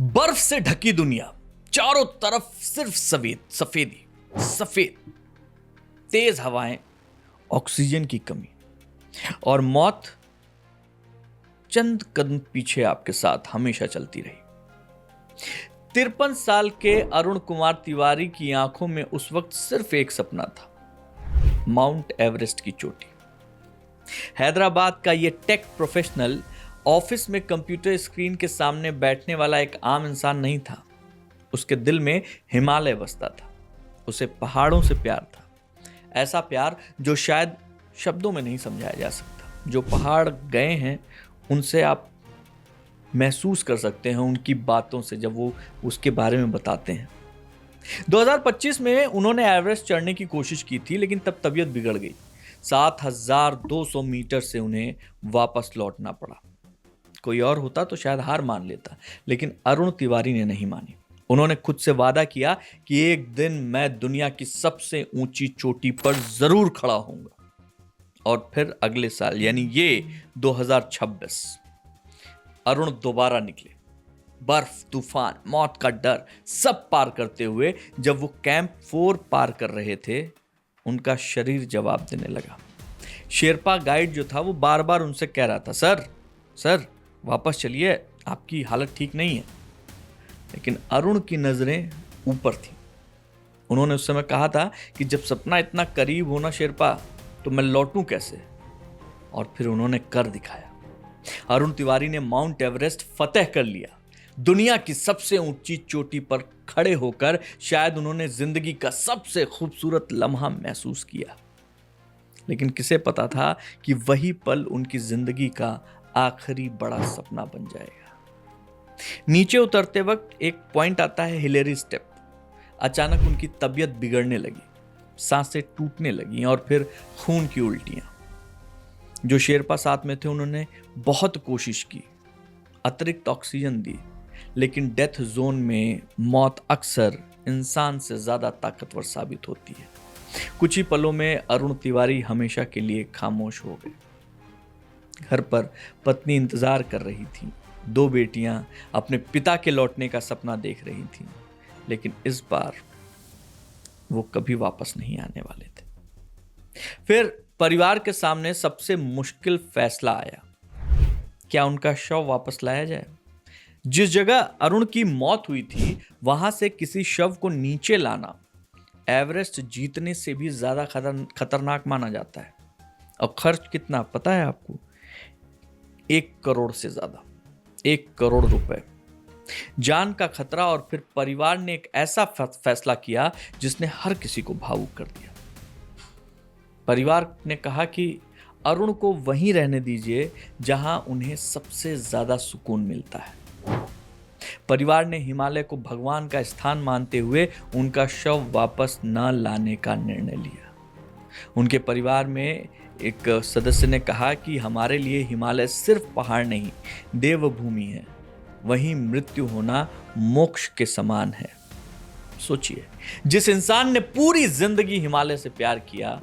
बर्फ से ढकी दुनिया, चारों तरफ सिर्फ सफेदी सफेद, तेज हवाएं, ऑक्सीजन की कमी और मौत चंद कदम पीछे आपके साथ हमेशा चलती रही। 53 साल के अरुण कुमार तिवारी की आंखों में उस वक्त सिर्फ एक सपना था, माउंट एवरेस्ट की चोटी। हैदराबाद का यह टेक प्रोफेशनल ऑफिस में कंप्यूटर स्क्रीन के सामने बैठने वाला एक आम इंसान नहीं था। उसके दिल में हिमालय बसता था। उसे पहाड़ों से प्यार था, ऐसा प्यार जो शायद शब्दों में नहीं समझाया जा सकता। जो पहाड़ गए हैं उनसे आप महसूस कर सकते हैं, उनकी बातों से, जब वो उसके बारे में बताते हैं। 2025 में उन्होंने एवरेस्ट चढ़ने की कोशिश की थी, लेकिन तब तबीयत बिगड़ गई। 7200 मीटर से उन्हें वापस लौटना पड़ा। कोई और होता तो शायद हार मान लेता, लेकिन अरुण तिवारी ने नहीं मानी। उन्होंने खुद से वादा किया कि एक दिन मैं दुनिया की सबसे ऊंची चोटी पर जरूर खड़ा होऊंगा। और फिर अगले साल, यानी ये 2026, अरुण दोबारा निकले। बर्फ, तूफान, मौत का डर सब पार करते हुए जब वो कैंप 4 पार कर रहे थे, उनका शरीर जवाब देने लगा। शेरपा गाइड जो था वो बार बार उनसे कह रहा था, सर वापस चलिए, आपकी हालत ठीक नहीं है। लेकिन अरुण की नजरें ऊपर थी। उन्होंने उस समय कहा था कि जब सपना इतना करीब हो ना शेरपा, तो मैं लौटूं कैसे? और फिर उन्होंने कर दिखाया। अरुण तिवारी ने माउंट एवरेस्ट फतेह कर लिया। दुनिया की सबसे ऊंची चोटी पर खड़े होकर शायद उन्होंने जिंदगी का सबसे खूबसूरत लम्हा महसूस किया। लेकिन किसे पता था कि वही पल उनकी जिंदगी का आखिरी बड़ा सपना बन जाएगा। नीचे उतरते वक्त एक पॉइंट आता है, हिलेरी स्टेप। अचानक उनकी तबीयत बिगड़ने लगी, सांसें टूटने लगी और फिर खून की उल्टियां। जो शेरपा साथ में थे उन्होंने बहुत कोशिश की, अतिरिक्त ऑक्सीजन दी, लेकिन डेथ जोन में मौत अक्सर इंसान से ज्यादा ताकतवर साबित होती है। कुछ ही पलों में अरुण तिवारी हमेशा के लिए खामोश हो गए। घर पर पत्नी इंतजार कर रही थी। 2 बेटियां अपने पिता के लौटने का सपना देख रही थीं, लेकिन इस बार वो कभी वापस नहीं आने वाले थे। फिर परिवार के सामने सबसे मुश्किल फैसला आया, क्या उनका शव वापस लाया जाए? जिस जगह अरुण की मौत हुई थी, वहां से किसी शव को नीचे लाना एवरेस्ट जीतने से भी ज्यादा खतरनाक माना जाता है। और खर्च कितना पता है आपको? 1 करोड़ से ज्यादा, 1 करोड़ रुपए, जान का खतरा। और फिर परिवार ने एक ऐसा फैसला किया जिसने हर किसी को भावुक कर दिया। परिवार ने कहा कि अरुण को वहीं रहने दीजिए जहां उन्हें सबसे ज्यादा सुकून मिलता है। परिवार ने हिमालय को भगवान का स्थान मानते हुए उनका शव वापस न लाने का निर्णय लिया। उनके परिवार में एक सदस्य ने कहा कि हमारे लिए हिमालय सिर्फ पहाड़ नहीं, देवभूमि है। वहीं मृत्यु होना मोक्ष के समान है। सोचिए, जिस इंसान ने पूरी जिंदगी हिमालय से प्यार किया,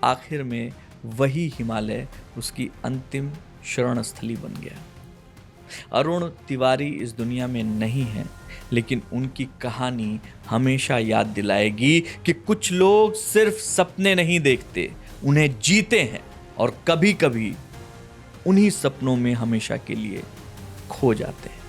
आखिर में वही हिमालय उसकी अंतिम शरण स्थली बन गया। अरुण तिवारी इस दुनिया में नहीं है, लेकिन उनकी कहानी हमेशा याद दिलाएगी कि कुछ लोग सिर्फ सपने नहीं देखते, उन्हें जीते हैं, और कभी कभी उन्हीं सपनों में हमेशा के लिए खो जाते हैं।